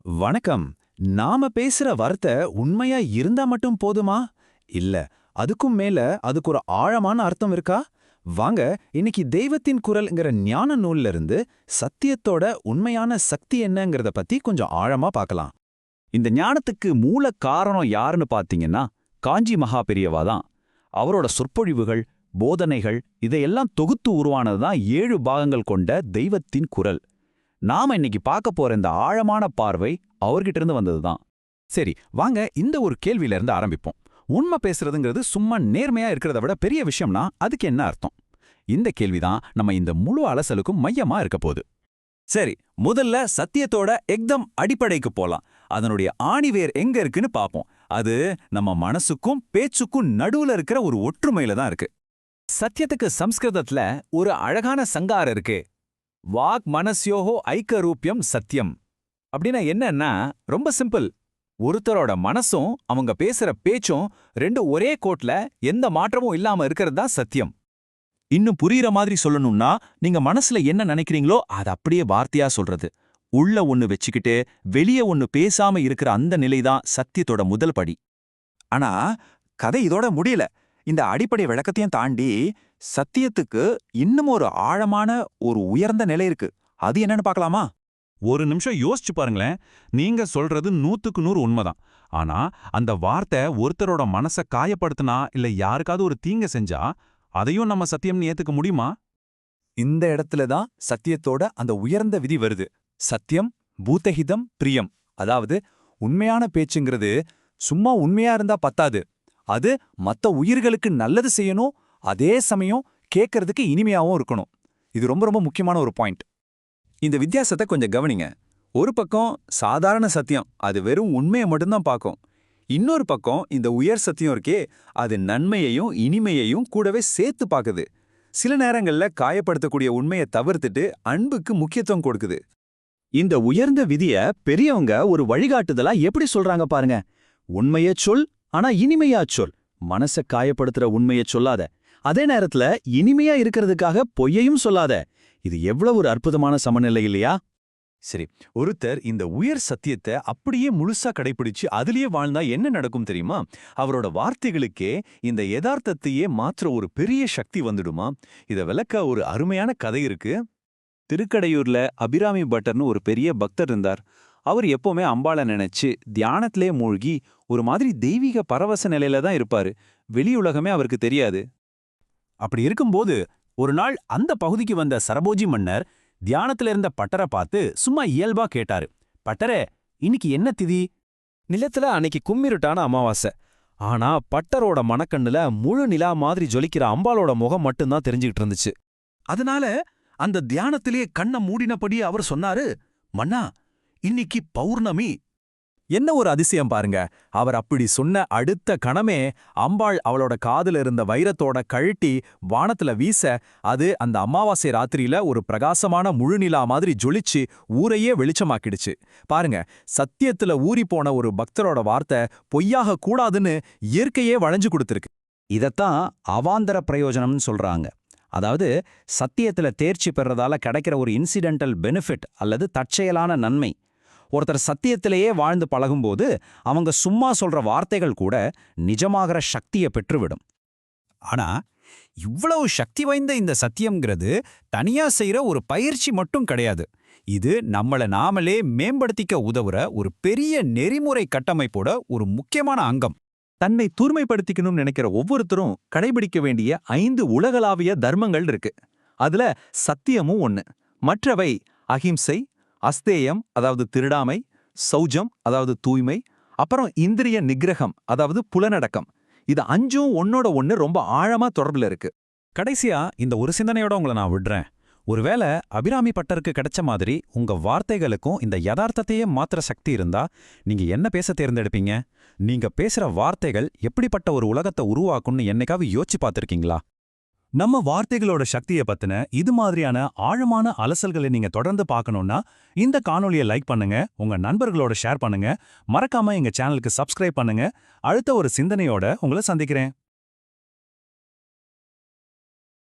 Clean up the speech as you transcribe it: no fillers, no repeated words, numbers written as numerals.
வணக்கம். நாம பேசுற வார்த்தை உண்மையா இருந்தா மட்டும் போதுமா? இல்ல, அதுக்கும் மேல அதுக்கு ஒரு ஆழமான அர்த்தம் இருக்கா? வாங்க, இன்னைக்கு தெய்வத்தின் குரல்ங்கிற ஞான நூல்ல இருந்து சத்தியத்தோட உண்மையான சக்தி என்னங்கறத பத்தி கொஞ்சம் ஆழமா பார்க்கலாம். இந்த ஞானத்துக்கு மூல காரணம் யாருன்னு பார்த்தீங்கன்னா காஞ்சி மகா பெரியவா தான். அவரோட சொற்பொழிவுகள், போதனைகள் இதையெல்லாம் தொகுத்து உருவானது தான் 7 பாகங்கள் கொண்ட தெய்வத்தின் குரல். நாம இன்னைக்கு பார்க்க போற இந்த ஆழமான பார்வை அவர்கிட்ட இருந்து வந்தது தான். சரி, வாங்க இந்த ஒரு கேள்வியில இருந்து ஆரம்பிப்போம். உண்மை பேசுறதுங்கிறது சும்மா நேர்மையா இருக்கிறத விட பெரிய விஷயம்னா அதுக்கு என்ன அர்த்தம்? இந்த கேள்விதான் நம்ம இந்த முழு அலசலுக்கும் மையமா இருக்க போகுது. சரி, முதல்ல சத்தியத்தோட எக்தம் அடிப்படைக்கு போலாம். அதனுடைய ஆணிவேர் எங்க இருக்குன்னு பாப்போம். அது நம்ம மனசுக்கும் பேச்சுக்கும் நடுவுல இருக்கிற ஒரு ஒற்றுமையில தான் இருக்கு. சத்தியத்துக்கு சம்ஸ்கிருதத்துல ஒரு அழகான சங்காரம் இருக்கு. வாக் மனஸ்யோஹோ ஐக்க ரூபியம் சத்தியம். அப்படின்னா என்னன்னா ரொம்ப சிம்பிள். ஒருத்தரோட மனசும் அவங்க பேசுற பேச்சும் ரெண்டும் ஒரே கோட்ல எந்த மாற்றமும் இல்லாம இருக்கிறது தான் சத்தியம். இன்னும் புரியுற மாதிரி சொல்லணும்னா, நீங்க மனசுல என்ன நினைக்கிறீங்களோ அது அப்படியே வார்த்தையா சொல்றது. உள்ள ஒன்னு வச்சுக்கிட்டு வெளியே ஒன்னு பேசாம இருக்கிற அந்த நிலைதான் சத்தியத்தோட முதல் படி. ஆனா கதை இதோட முடியல. இந்த அடிப்படை விளக்கத்தையும் தாண்டி சத்தியத்துக்கு இன்னும் ஒரு ஆழமான ஒரு உயர்ந்த நிலை இருக்கு. அது என்னன்னு பார்க்கலாமா? ஒரு நிமிஷம் யோசிச்சு பாருங்களேன். நீங்க சொல்றது 100க்கு 100 உண்மைதான். ஆனா அந்த வார்த்தை ஒருத்தரோட மனச காயப்படுத்தினா இல்ல யாருக்காவது ஒரு தீங்க செஞ்சா அதையும் நம்ம சத்தியம்னு ஏத்துக்க முடியுமா? இந்த இடத்துல தான் சத்தியத்தோட அந்த உயர்ந்த விதி வருது. சத்தியம் பூதஹிதம் பிரியம். அதாவது உண்மையான பேச்சுங்கிறது சும்மா உண்மையா இருந்தா பத்தாது. அது மத்த உயிர்களுக்கு நல்லது செய்யணும், அதே சமயம் கேட்கறதுக்கு இனிமையாவும் இருக்கணும். இது ரொம்ப ரொம்ப முக்கியமான ஒரு பாயிண்ட். இந்த வித்தியாசத்தை கொஞ்சம் கவனிங்க. ஒரு பக்கம் சாதாரண சத்தியம், அது வெறும் உண்மையை மட்டும்தான் பார்க்கும். இன்னொரு பக்கம் இந்த உயர் சத்தியம் இருக்கே, அது நன்மையையும் இனிமையையும் கூடவே சேர்த்து பார்க்குது. சில நேரங்கள்ல காயப்படுத்தக்கூடிய உண்மையை தவிர்த்துட்டு அன்புக்கு முக்கியத்துவம் கொடுக்குது. இந்த உயர்ந்த விதிய பெரியவங்க ஒரு வழிகாட்டுதலா எப்படி சொல்றாங்க பாருங்க. உண்மைய சொல், ஆனா இனிமையா சொல். மனச காயப்படுத்துற உண்மைய சொல்லாத, அதே நேரத்துல இனிமையா இருக்கிறதுக்காக பொய்யையும் சொல்லாத. இது எவ்வளவு ஒரு அற்புதமான சமநிலை இல்லையா? சரி, ஒருத்தர் இந்த உயர் சத்தியத்தை அப்படியே முழுசா கடைபிடிச்சு அதுலயே வாழ்ந்தா என்ன நடக்கும் தெரியுமா? அவரோட வார்த்தைகளுக்கே இந்த யதார்த்தத்தையே மாற்ற ஒரு பெரிய சக்தி வந்துடுமா? இத விளக்க ஒரு அருமையான கதை இருக்கு. திருக்கடையூர்ல அபிராமி பட்டர்னு ஒரு பெரிய பக்தர் இருந்தார். அவர் எப்பவுமே அம்பாளை நினைச்சு தியானத்திலே மூழ்கி ஒரு மாதிரி தெய்வீக பரவச நிலையில தான் இருப்பாரு. வெளியுலகமே அவருக்கு தெரியாது. அப்படி இருக்கும்போது ஒரு நாள் அந்த பகுதிக்கு வந்த சரபோஜி மன்னர் தியானத்துல இருந்த பட்டரை பார்த்து சும்மா இயல்பா கேட்டாரு. பட்டரே, இன்னைக்கு என்ன திதி? நிலத்துல அன்னைக்கு கும்மிருட்டான அமாவாசை. ஆனா பட்டரோட மனக்கண்ணுல முழு நிலா மாதிரி ஜொலிக்கிற அம்பாளோட முகம் மட்டும்தான் தெரிஞ்சுக்கிட்டு இருந்துச்சு. அதனால அந்த தியானத்திலேயே கண்ணை மூடினபடி அவர் சொன்னாரு, மன்னா, இன்னைக்கு பௌர்ணமி. என்ன ஒரு அதிசயம் பாருங்க. அவர் அப்படி சொன்ன அடுத்த கணமே அம்பாள் அவளோட காதுல இருந்த வைரத்தோட கழட்டி வானத்துல வீச, அது அந்த அமாவாசை ராத்திரியில ஒரு பிரகாசமான முழுநிலா மாதிரி ஜொலிச்சு ஊரையே வெளிச்சமாக்கிடுச்சு. பாருங்க, சத்தியத்துல ஊறிப்போன ஒரு பக்தரோட வார்த்தை பொய்யாக கூடாதுன்னு இயற்கையே வளைஞ்சு கொடுத்திருக்கு. இதத்தான் அவாந்தர பிரயோஜனம்னு சொல்றாங்க. அதாவது சத்தியத்துல தேர்ச்சி பெறறதால கிடைக்கிற ஒரு இன்சிடென்டல் பெனிஃபிட் அல்லது தற்செயலான நன்மை. ஒருத்தர் சத்தியத்திலேயே வாழ்ந்து பழகும்போது அவங்க சும்மா சொல்ற வார்த்தைகள் கூட நிஜமாகிற சக்தியை பெற்றுவிடும். ஆனா இவ்வளவு சக்தி வாய்ந்த இந்த சத்தியம்ங்கிறது தனியா செய்யற ஒரு பயிற்சி மட்டும் கிடையாது. இது நம்மள நாமளே மேம்படுத்திக்க உதவுற ஒரு பெரிய நெறிமுறை கட்டமைப்போட ஒரு முக்கியமான அங்கம். தன்னை தூய்மைப்படுத்திக்கணும்னு நினைக்கிற ஒவ்வொருத்தரும் கடைபிடிக்க வேண்டிய 5 உலகளாவிய தர்மங்கள் இருக்கு. அதுல சத்தியமும் ஒண்ணு. மற்றவை அஹிம்சை, அஸ்தேயம் அதாவது திருடாமை, சௌஜம் அதாவது தூய்மை, அப்புறம் இந்திரிய நிகிரகம் அதாவது புலனடக்கம். இது 5ம் ஒன்னோட ஒண்ணு ரொம்ப ஆழமா தொடர்புல இருக்கு. கடைசியா இந்த ஒரு சிந்தனையோட உங்களை நான் விடுறேன். ஒருவேளை அபிராமி பட்டருக்கு கிடைச்ச மாதிரி உங்க வார்த்தைகளுக்கும் இந்த யதார்த்தத்தையே மாத்திர சக்தி இருந்தா நீங்க என்ன பேச தேர்ந்தெடுப்பீங்க? நீங்க பேசுற வார்த்தைகள் எப்படிப்பட்ட ஒரு உலகத்தை உருவாக்கும்னு என்னைக்காவது யோசிச்சு பார்த்திருக்கீங்களா? நம்ம வார்த்தைகளோட சக்தியை பத்தின இது மாதிரியான ஆழமான அலசல்களை நீங்க தொடர்ந்து பார்க்கணும்னா இந்த காணொளியை லைக் பண்ணுங்க, உங்க நண்பர்களோட ஷேர் பண்ணுங்க, மறக்காம எங்க சேனலுக்கு சப்ஸ்கிரைப் பண்ணுங்க. அடுத்த ஒரு சிந்தனையோட உங்களை சந்திக்கிறேன்.